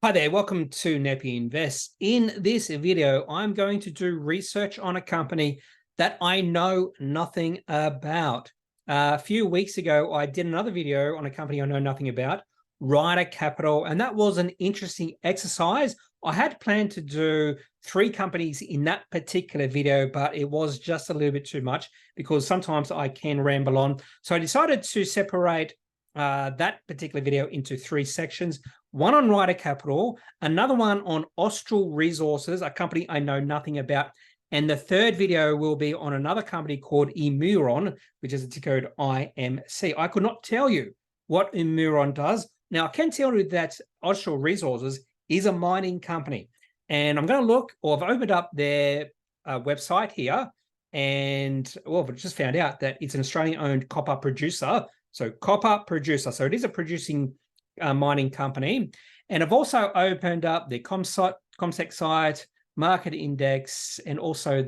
Hi there, welcome to Kneppy Invest. In this video, I'm going to do research on a company that I know nothing about. A few weeks ago, I did another video on a company I know nothing about, Ryder Capital, and that was an interesting exercise. I had planned to do 3 companies in that particular video, but it was just a little bit too much because sometimes I can ramble on. So I decided to separate that particular video into 3 sections. One on Ryder Capital, another one on Austral Resources, a company I know nothing about, and the third video will be on another company called Emuron, which is a ticker code IMC. I could not tell you what Emuron does. Now, I can tell you that Austral Resources is a mining company, and I'm going to look, or I've opened up their website here, and well, I've just found out that it's an Australian-owned copper producer. So copper producer. So it is a producing mining company. And I've also opened up the CommSec site, market index, and also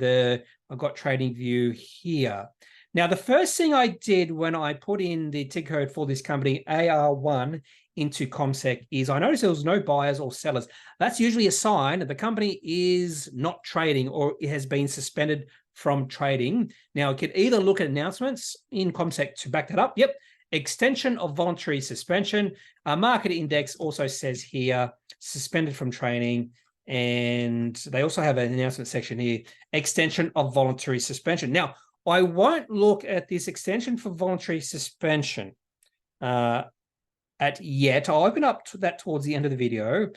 I've got trading view here. Now, the first thing I did when I put in the ticker code for this company, AR1, into CommSec is I noticed there was no buyers or sellers. That's usually a sign that the company is not trading or it has been suspended from trading. Now, it could either look at announcements in CommSec to back that up. Yep. Extension of voluntary suspension. Market index also says here, suspended from trading. And they also have an announcement section here, extension of voluntary suspension. Now, I won't look at this extension for voluntary suspension yet. I'll open up to that towards the end of the video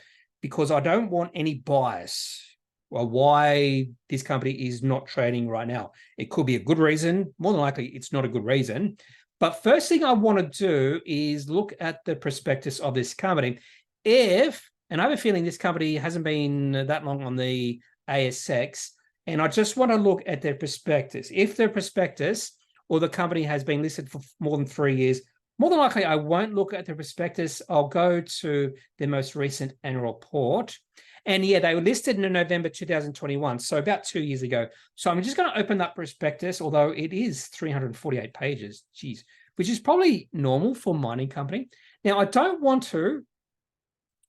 because I don't want any bias or why this company is not trading right now. It could be a good reason. More than likely, it's not a good reason. But first thing I want to do is look at the prospectus of this company. And I have a feeling this company hasn't been that long on the ASX, and I just want to look at their prospectus. If their prospectus or the company has been listed for more than 3 years, more than likely I won't look at the prospectus. I'll go to their most recent annual report. And yeah, they were listed in November 2021, so about 2 years ago. So I'm just going to open that prospectus, although it is 348 pages, geez, which is probably normal for a mining company. Now, I don't want to,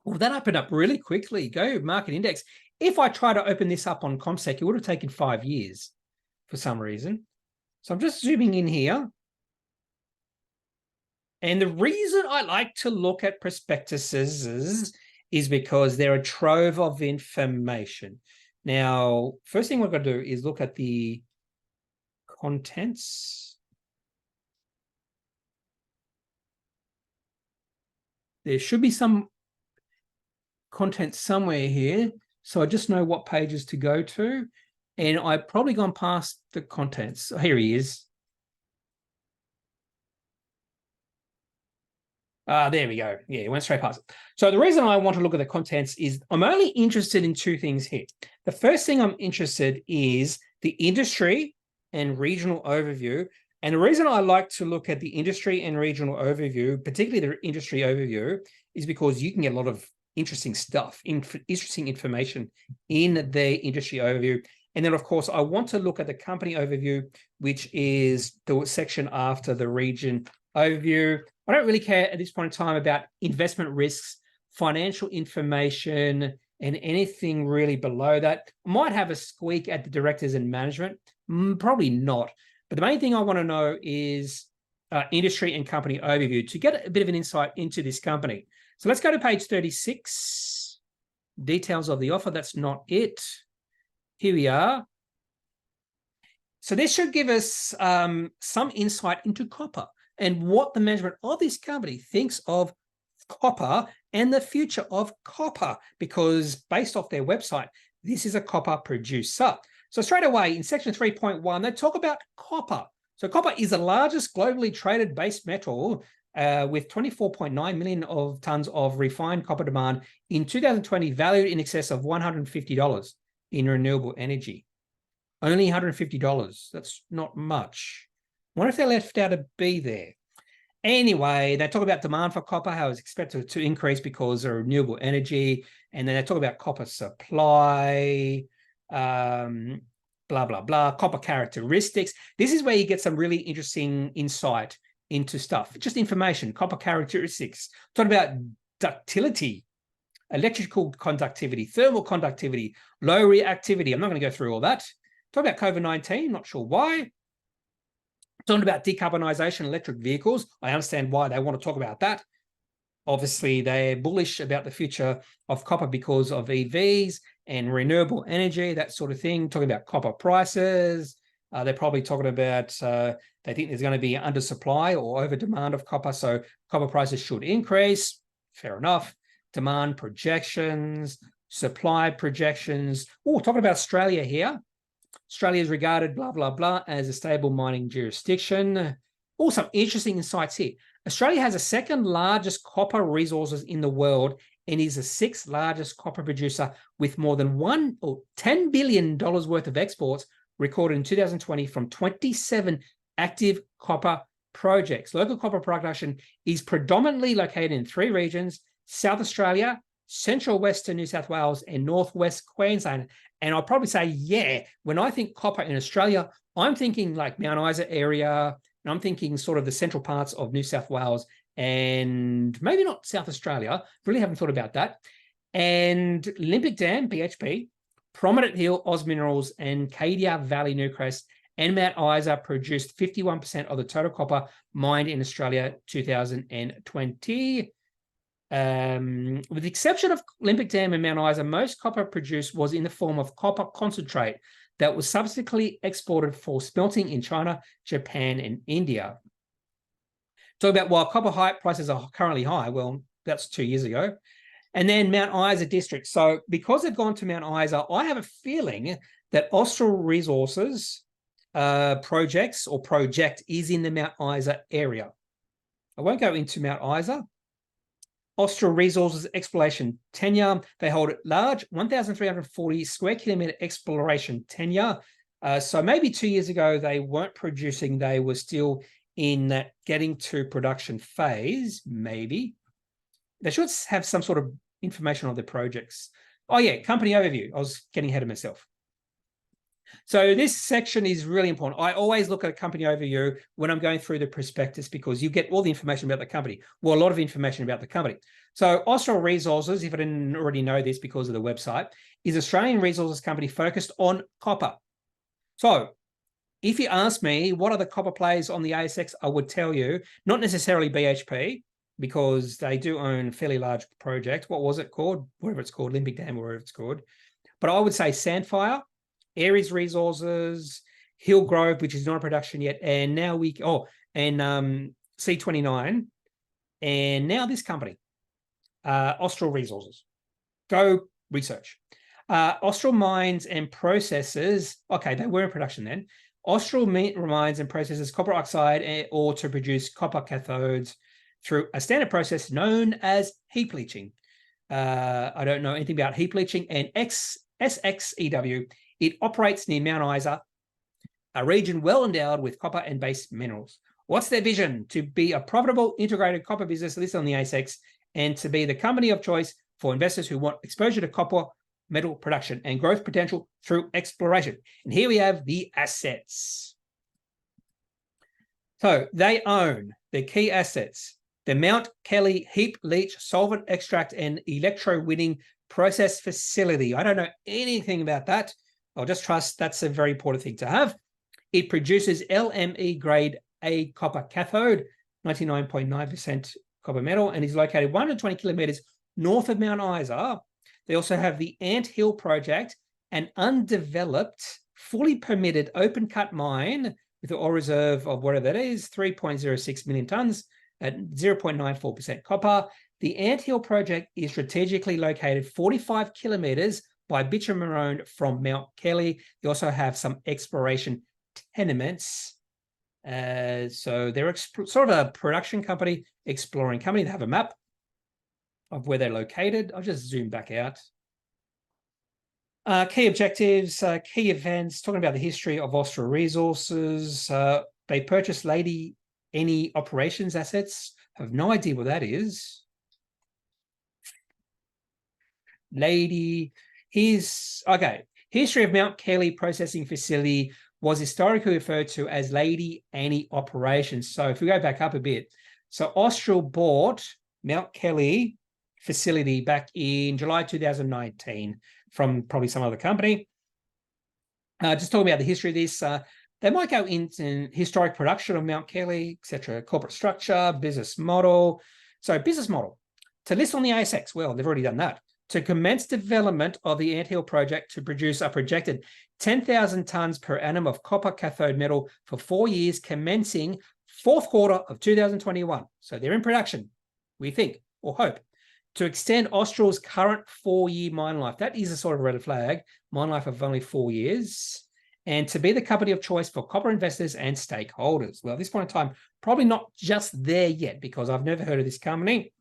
well, that opened up really quickly. Go market index. If I try to open this up on CommSec, it would have taken 5 years for some reason. So I'm just zooming in here. And the reason I like to look at prospectuses is because they're a trove of information. Now, first thing we're going to do is look at the contents. There should be some content somewhere here, so I just know what pages to go to. And I've probably gone past the contents. Here he is. There we go. Yeah, it went straight past it. So the reason I want to look at the contents is I'm only interested in 2 things here. The first thing I'm interested is the industry and regional overview. And the reason I like to look at the industry and regional overview, particularly the industry overview, is because you can get a lot of interesting stuff, interesting information in the industry overview. And then, of course, I want to look at the company overview, which is the section after the region overview. I don't really care at this point in time about investment risks, financial information, and anything really below that. I might have a squeak at the directors and management, probably not. But the main thing I want to know is industry and company overview to get a bit of an insight into this company. So let's go to page 36, details of the offer. That's not it. Here we are. So this should give us some insight into copper and what the management of this company thinks of copper and the future of copper, because based off their website, this is a copper producer. So straight away in section 3.1, they talk about copper. So copper is the largest globally traded base metal with 24.9 million of tons of refined copper demand in 2020, valued in excess of $150 in renewable energy. Only $150. That's not much. I wonder if they left out a B there. Anyway, they talk about demand for copper, how it's expected to increase because of renewable energy. And then they talk about copper supply, blah, blah, blah, copper characteristics. This is where you get some really interesting insight into stuff. Just information, copper characteristics. Talk about ductility, electrical conductivity, thermal conductivity, low reactivity. I'm not going to go through all that. Talk about COVID-19, not sure why. Talking about decarbonisation, electric vehicles. I understand why they want to talk about that. Obviously, they're bullish about the future of copper because of EVs and renewable energy, that sort of thing. Talking about copper prices. They're probably talking about they think there's going to be undersupply or over demand of copper, so copper prices should increase. Fair enough. Demand projections, supply projections. Oh, talking about Australia here. Australia is regarded, blah, blah, blah, as a stable mining jurisdiction. Also, some interesting insights here. Australia has the second largest copper resources in the world and is the sixth largest copper producer with more than $10 billion worth of exports recorded in 2020 from 27 active copper projects. Local copper production is predominantly located in 3 regions: South Australia, Central Western New South Wales, and Northwest Queensland. And I'll probably say, yeah, when I think copper in Australia, I'm thinking like Mount Isa area, and I'm thinking sort of the central parts of New South Wales and maybe not South Australia. Really haven't thought about that. And Olympic Dam, BHP, Prominent Hill, Oz Minerals, and Cadia Valley, Newcrest, and Mount Isa produced 51% of the total copper mined in Australia 2020. With the exception of Olympic Dam and Mount Isa, most copper produced was in the form of copper concentrate that was subsequently exported for smelting in China, Japan, and India. Talk about while copper prices are currently high, well, that's 2 years ago. And then Mount Isa district. So because they've gone to Mount Isa, I have a feeling that Austral Resources project is in the Mount Isa area. I won't go into Mount Isa. Austral Resources exploration tenure. They hold a large 1,340 square kilometre exploration tenure. So maybe 2 years ago, they weren't producing. They were still in that getting to production phase, maybe. They should have some sort of information on the projects. Oh, yeah, company overview. I was getting ahead of myself. So this section is really important. I always look at a company overview when I'm going through the prospectus because you get all the information about the company. Well, a lot of information about the company. So Austral Resources, if I didn't already know this because of the website, is an Australian resources company focused on copper. So if you ask me, what are the copper players on the ASX, I would tell you, not necessarily BHP, because they do own a fairly large project. What was it called? Whatever it's called, Olympic Dam, whatever it's called. But I would say Sandfire, Aries Resources, Hillgrove, which is not in production yet, and now C29, and now this company, Austral Resources. Go research. Austral Mines and Processes, okay, they were in production then. Austral Mines and Processes copper oxide ore to produce copper cathodes through a standard process known as heap leaching. I don't know anything about heap leaching. And SXEW, it operates near Mount Isa, a region well endowed with copper and base minerals. What's their vision? To be a profitable integrated copper business listed on the ASX and to be the company of choice for investors who want exposure to copper metal production and growth potential through exploration. And here we have the assets. So they own their key assets: the Mount Kelly heap leach solvent extract and electrowinning process facility. I don't know anything about that. I'll just trust that's a very important thing to have. It produces LME grade A copper cathode, 99.9% copper metal, and is located 120 kilometers north of Mount Isa. They also have the Ant Hill project, an undeveloped, fully permitted open cut mine with an ore reserve of whatever that is, 3.06 million tons at 0.94% copper. The Ant Hill project is strategically located 45 kilometers by bitumen road from Mount Kelly. They also have some exploration tenements. So they're sort of a production company, exploring company. They have a map of where they're located. I'll just zoom back out. Key objectives, key events, talking about the history of Austral Resources. They purchased Lady Any Operations assets. I have no idea what that is. History of Mount Kelly Processing Facility was historically referred to as Lady Annie Operations. So if we go back up a bit, so Austral bought Mount Kelly facility back in July 2019 from probably some other company. Just talking about the history of this, they might go into historic production of Mount Kelly, etc., corporate structure, business model. So business model, to list on the ASX, well, they've already done that. To commence development of the Anthill project to produce a projected 10,000 tonnes per annum of copper cathode metal for 4 years, commencing fourth quarter of 2021. So they're in production, we think, or hope. To extend Austral's current 4-year mine life. That is a sort of red flag, mine life of only 4 years. And to be the company of choice for copper investors and stakeholders. Well, at this point in time, probably not just there yet, because I've never heard of this company.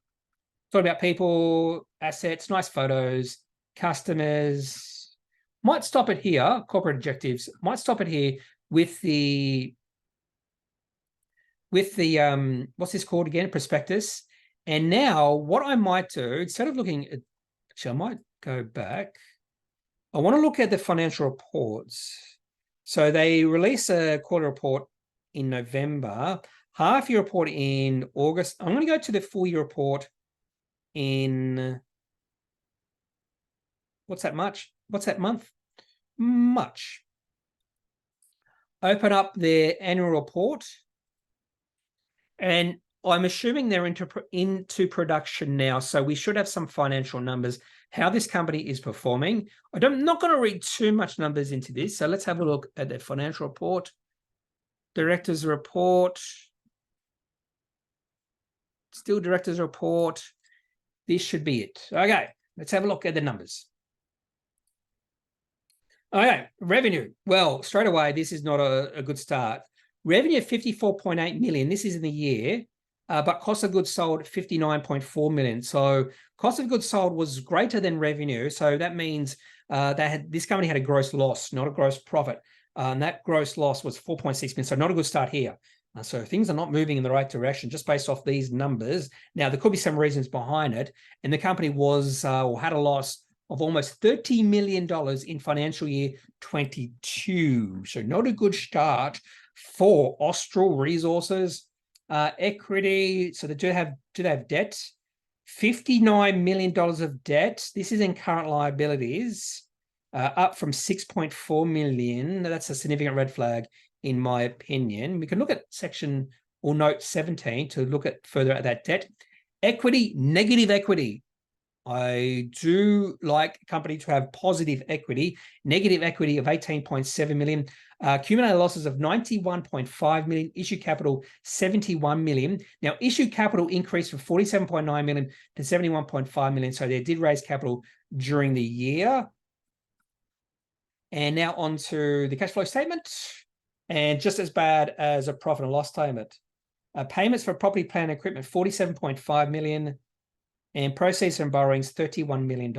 Thought about people, assets, nice photos, customers. Might stop it here, corporate objectives. Might stop it here with the what's this called again? Prospectus. And now what I might do, instead of looking at, actually, I might go back. I want to look at the financial reports. So they release a quarter report in November, half year report in August. I'm going to go to the full year report in, what's that much? What's that month? March. Open up their annual report. And I'm assuming they're into production now. So we should have some financial numbers, how this company is performing. I'm not going to read too much numbers into this. So let's have a look at their financial report. Director's report. Still director's report. This should be it. Okay, let's have a look at the numbers. Okay, revenue. Well, straight away, this is not a good start. Revenue of 54.8 million. This is in the year, but cost of goods sold 59.4 million. So cost of goods sold was greater than revenue. So that means this company had a gross loss, not a gross profit. And that gross loss was 4.6 million. So not a good start here. So things are not moving in the right direction just based off these numbers. Now, there could be some reasons behind it. And the company was or had a loss of almost $30 million in financial year 22. So not a good start for Austral Resources. Equity, so they do they have debt? $59 million of debt. This is in current liabilities, up from 6.4 million. That's a significant red flag, in my opinion. We can look at section or note 17 to look at further at that debt. Equity, negative equity. I do like a company to have positive equity, negative equity of 18.7 million, accumulated losses of 91.5 million, issue capital 71 million. Now, issue capital increased from 47.9 million to 71.5 million. So they did raise capital during the year. And now on to the cash flow statement. And just as bad as a profit and loss statement. Payments for property, plant, and equipment, 47.5 million. And proceeds from borrowings, $31 million.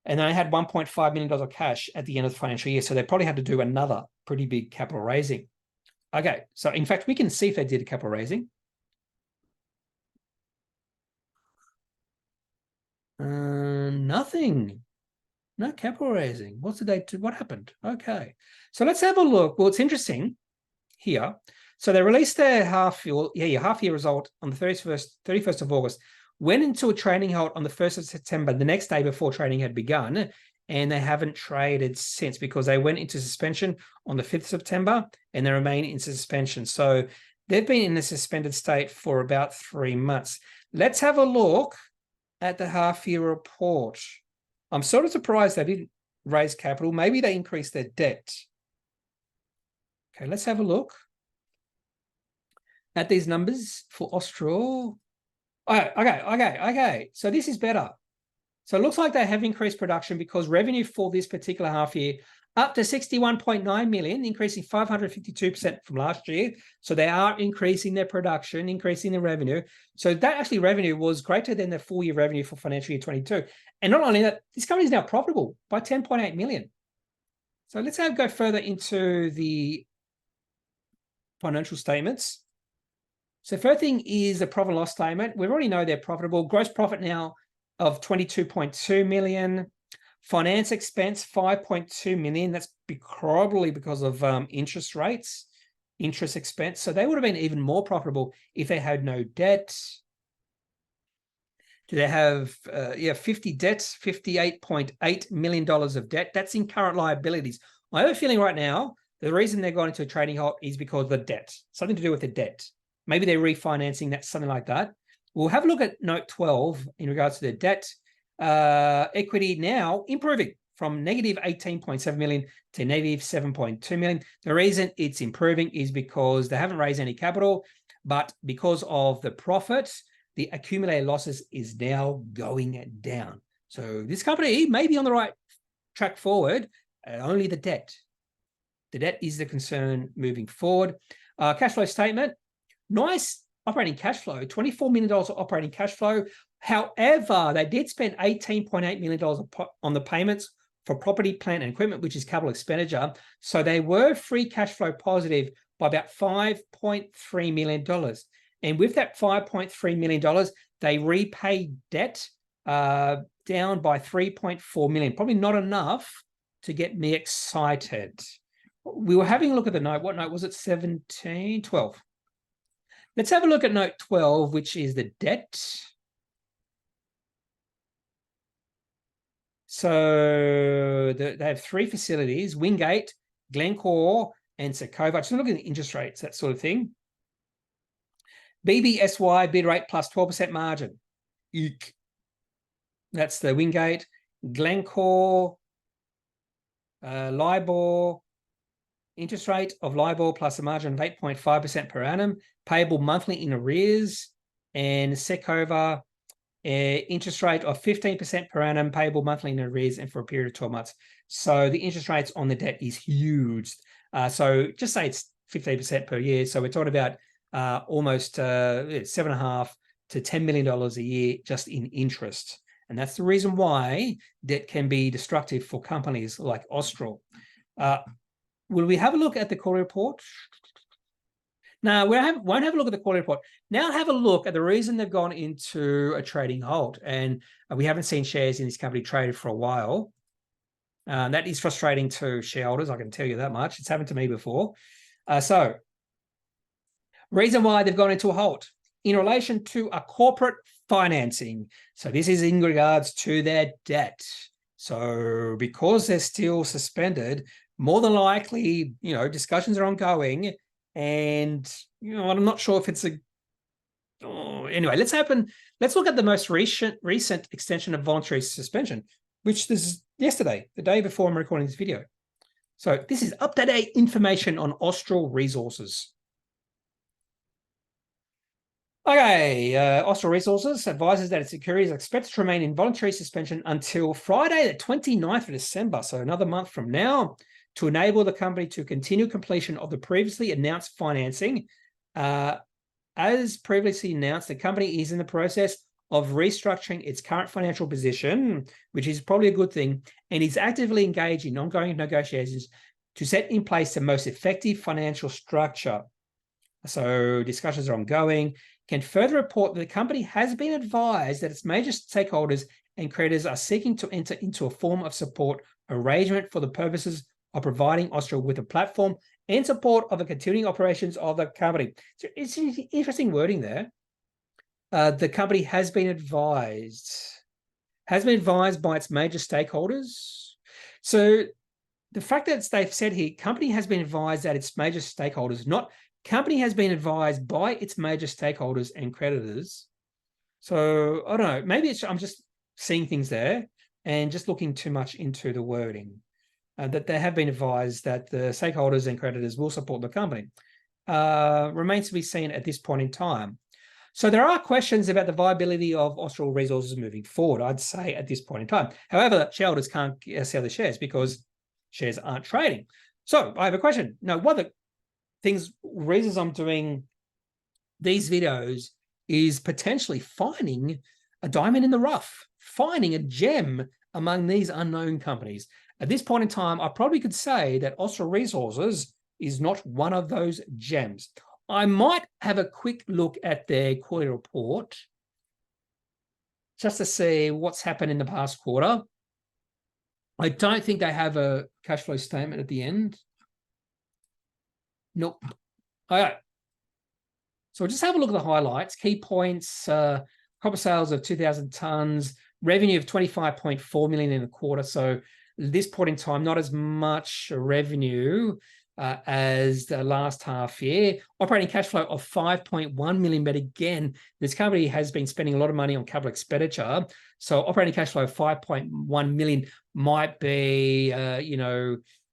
And then I had $1.5 million of cash at the end of the financial year. So they probably had to do another pretty big capital raising. Okay, so in fact, we can see if they did a capital raising. Nothing. No capital raising. What did they do? What happened? Okay, so let's have a look. Well, it's interesting here. So they released their half year result on the 31st of August, went into a trading halt on the 1st of September, the next day before trading had begun, and they haven't traded since because they went into suspension on the 5th of September and they remain in suspension. So they've been in a suspended state for about 3 months. Let's have a look at the half year report. I'm sort of surprised they didn't raise capital. Maybe they increased their debt. Okay, let's have a look at these numbers for Austral. Oh, okay. So this is better. So it looks like they have increased production because revenue for this particular half year up to 61.9 million, increasing 552% from last year. So they are increasing their production, increasing their revenue. So that actually revenue was greater than the full year revenue for financial year 22. And not only that, this company is now profitable by 10.8 million. So let's go further into the financial statements. So first thing is the profit and loss statement. We already know they're profitable. Gross profit now of 22.2 million. Finance expense, 5.2 million. That's probably because of interest rates, interest expense. So they would have been even more profitable if they had no debt. Do they have 50 debts, $58.8 million of debt? That's in current liabilities. I have a feeling right now, the reason they're going into a trading halt is because of the debt, something to do with the debt. Maybe they're refinancing that, something like that. We'll have a look at note 12 in regards to the debt. Equity now improving from negative 18.7 million to negative 7.2 million. The reason it's improving is because they haven't raised any capital, but because of the profits, the accumulated losses is now going down. So this company may be on the right track forward, only the debt. The debt is the concern moving forward. Cash flow statement, nice operating cash flow, $24 million of operating cash flow. However, they did spend $18.8 million on the payments for property, plant, and equipment, which is capital expenditure. So they were free cash flow positive by about $5.3 million. And with that $5.3 million, they repaid debt down by $3.4 million. Probably not enough to get me excited. We were having a look at the note. What note was it? 17, 12. Let's have a look at note 12, which is the debt. So they have three facilities: Wingate, Glencore, and Secova. Just look at the interest rates, that sort of thing. BBSY bid rate plus 12% margin. Eek. That's the Wingate. Glencore, LIBOR, interest rate of LIBOR plus a margin of 8.5% per annum, payable monthly in arrears. And Secova, interest rate of 15% per annum, payable monthly in arrears, and for a period of 12 months. So the interest rates on the debt is huge. So just say it's 15% per year. So we're talking about almost $7.5 to $10 million a year just in interest. And that's the reason why debt can be destructive for companies like Austral. Will we have a look at the quarterly report? No, we won't have a look at the quarterly report. Now have a look at the reason they've gone into a trading halt. And we haven't seen shares in this company traded for a while. That is frustrating to shareholders, I can tell you that much. It's happened to me before. So, reason why they've gone into a halt in relation to a corporate financing. So this is in regards to their debt. So because they're still suspended, more than likely, discussions are ongoing. And, I'm not sure if it's anyway, let's look at the most recent extension of voluntary suspension, which this is yesterday, the day before I'm recording this video. So this is up-to-date information on Austral Resources. Okay, Austral Resources advises that its securities are expected to remain in voluntary suspension until Friday, the 29th of December, so another month from now, to enable the company to continue completion of the previously announced financing. As previously announced, the company is in the process of restructuring its current financial position, which is probably a good thing, and is actively engaged in ongoing negotiations to set in place the most effective financial structure. So discussions are ongoing. Can further report that the company has been advised that its major stakeholders and creditors are seeking to enter into a form of support arrangement for the purposes of providing Austral with a platform and support of the continuing operations of the company. So it's interesting wording there. The company has been advised by its major stakeholders. So the fact that they've said here, company has been advised that its major stakeholders, not company has been advised by its major stakeholders and creditors. So I don't know, maybe I'm just seeing things there and just looking too much into the wording. That they have been advised that the stakeholders and creditors will support the company. Remains to be seen at this point in time. So there are questions about the viability of Austral Resources moving forward, I'd say, at this point in time. However, shareholders can't sell the shares because shares aren't trading. So I have a question. Now, one of the reasons I'm doing these videos is potentially finding a diamond in the rough, finding a gem among these unknown companies. At this point in time, I probably could say that Austral Resources is not one of those gems. I might have a quick look at their quarterly report just to see what's happened in the past quarter. I don't think they have a cash flow statement at the end. Nope. All right. So we'll just have a look at the highlights, key points. copper sales of 2,000 tons, revenue of 25.4 million in a quarter. So at this point in time, not as much revenue as the last half year. Operating cash flow of 5.1 million, but again, this company has been spending a lot of money on capital expenditure. So operating cash flow of 5.1 million might be,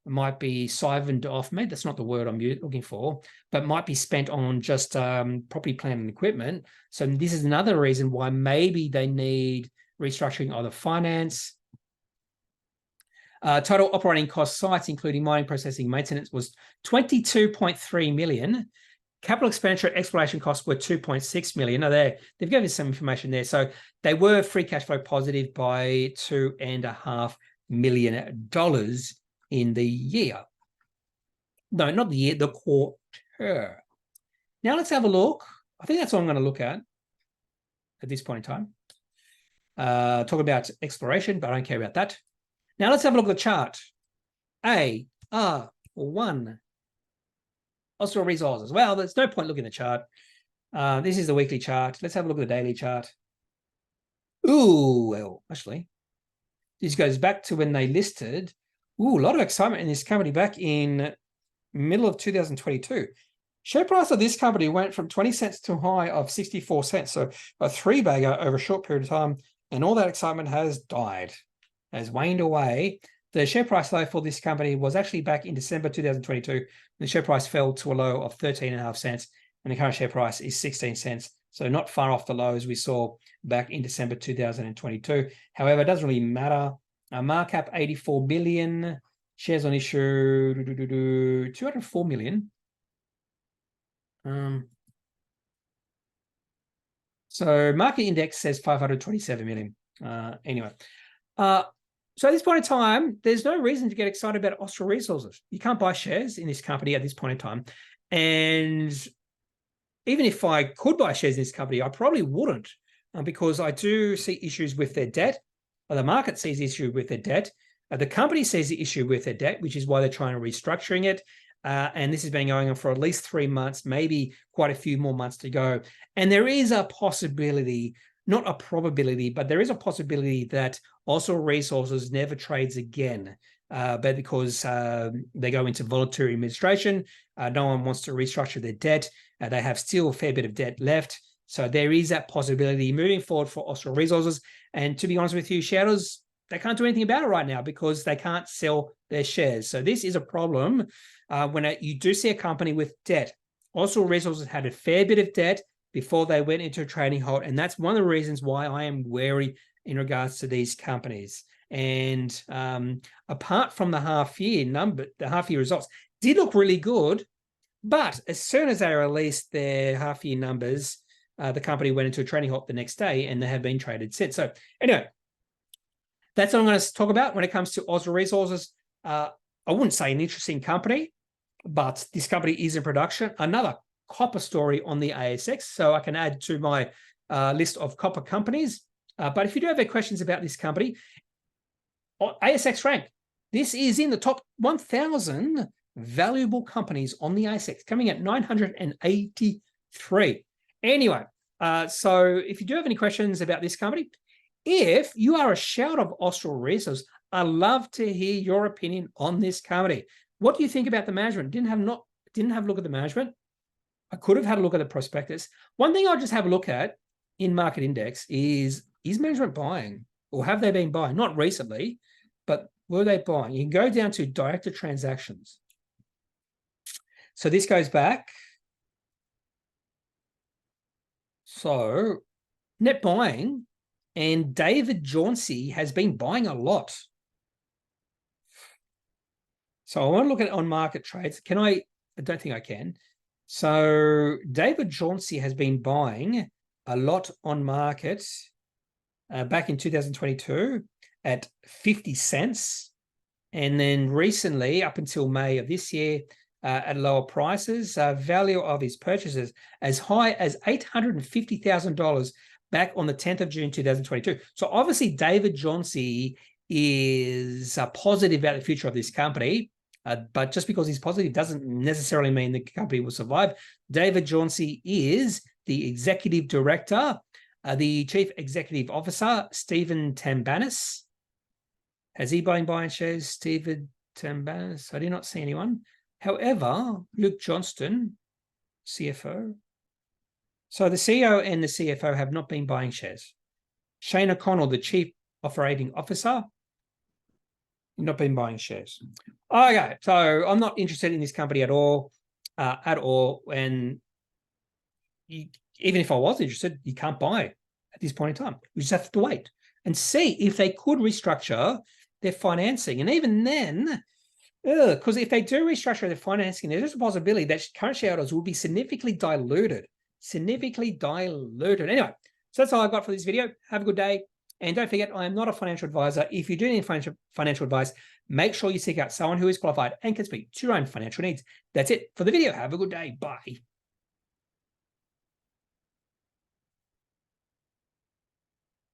might be siphoned off. Maybe that's not the word I'm looking for, but might be spent on just property, plant, and equipment. So this is another reason why maybe they need restructuring of the finance. Total operating cost sites, including mining, processing, maintenance, was 22.3 million. Capital expenditure exploration costs were 2.6 million. Now they've given us some information there. So they were free cash flow positive by $2.5 million in the year. No, not the year, the quarter. Now let's have a look. I think that's all I'm going to look at this point in time. Talk about exploration, but I don't care about that. Now let's have a look at the chart. AR1. Austral Resources. Well, there's no point looking at the chart. This is the weekly chart. Let's have a look at the daily chart. Ooh, well, actually, this goes back to when they listed. Ooh, a lot of excitement in this company back in middle of 2022. Share price of this company went from 20 cents to a high of 64 cents. So a three-bagger over a short period of time, and all that excitement has died, has waned away. The share price low for this company was actually back in December 2022. The share price fell to a low of 13.5 cents, and the current share price is 16 cents. So not far off the lows we saw back in December 2022. However, it doesn't really matter. Market cap 84 billion, shares on issue 204 million. So market index says 527 million. Anyway. So at this point in time, there's no reason to get excited about Austral Resources. You can't buy shares in this company at this point in time. And even if I could buy shares in this company, I probably wouldn't because I do see issues with their debt. The market sees issue with their debt. The company sees the issue with their debt, which is why they're trying to restructuring it. And this has been going on for at least 3 months, maybe quite a few more months to go. And there is a possibility, not a probability, but there is a possibility that Austral Resources never trades again, but because they go into voluntary administration, no one wants to restructure their debt. They have still a fair bit of debt left. So there is that possibility moving forward for Austral Resources. And to be honest with you, shareholders, they can't do anything about it right now because they can't sell their shares. So this is a problem when you do see a company with debt. Austral Resources had a fair bit of debt before they went into a trading halt. And that's one of the reasons why I am wary in regards to these companies. And apart from the half year results did look really good. But as soon as they released their half year numbers, the company went into a trading halt the next day and they have been traded since. So anyway, that's what I'm going to talk about when it comes to Austral Resources. I wouldn't say an interesting company, but this company is in production. Another copper story on the ASX, so I can add to my list of copper companies. But if you do have any questions about this company, ASX rank, this is in the top 1,000 valuable companies on the ASX, coming at 983. Anyway, so if you do have any questions about this company, if you are a shareholder of Austral Resources, I'd love to hear your opinion on this company. What do you think about the management? Didn't have a look at the management. I could have had a look at the prospectus. One thing I'll just have a look at in market index is management buying, or have they been buying? Not recently, but were they buying? You can go down to director transactions. So this goes back. So net buying, and David Jauncey has been buying a lot. So I want to look at on market trades. Can I don't think I can. So David Jauncey has been buying a lot on market back in 2022 at 50 cents. And then recently, up until May of this year, at lower prices, value of his purchases as high as $850,000 back on the 10th of June, 2022. So obviously David Jauncey is positive about the future of this company. But just because he's positive doesn't necessarily mean the company will survive. David Jauncey is the executive director The Chief Executive Officer, Stephen Tambanis. Has he been buying shares, Stephen Tambanis? I do not see anyone. However, Luke Johnston, CFO. So the CEO and the CFO have not been buying shares. Shane O'Connell, the Chief Operating Officer, not been buying shares. Okay, so I'm not interested in this company at all. And even if I was interested, you can't buy at this point in time. You just have to wait and see if they could restructure their financing. And even then, because if they do restructure their financing, there's a possibility that current shareholders will be significantly diluted. Anyway, so that's all I've got for this video. Have a good day. And don't forget, I am not a financial advisor. If you do need financial advice, make sure you seek out someone who is qualified and can speak to your own financial needs. That's it for the video. Have a good day. Bye.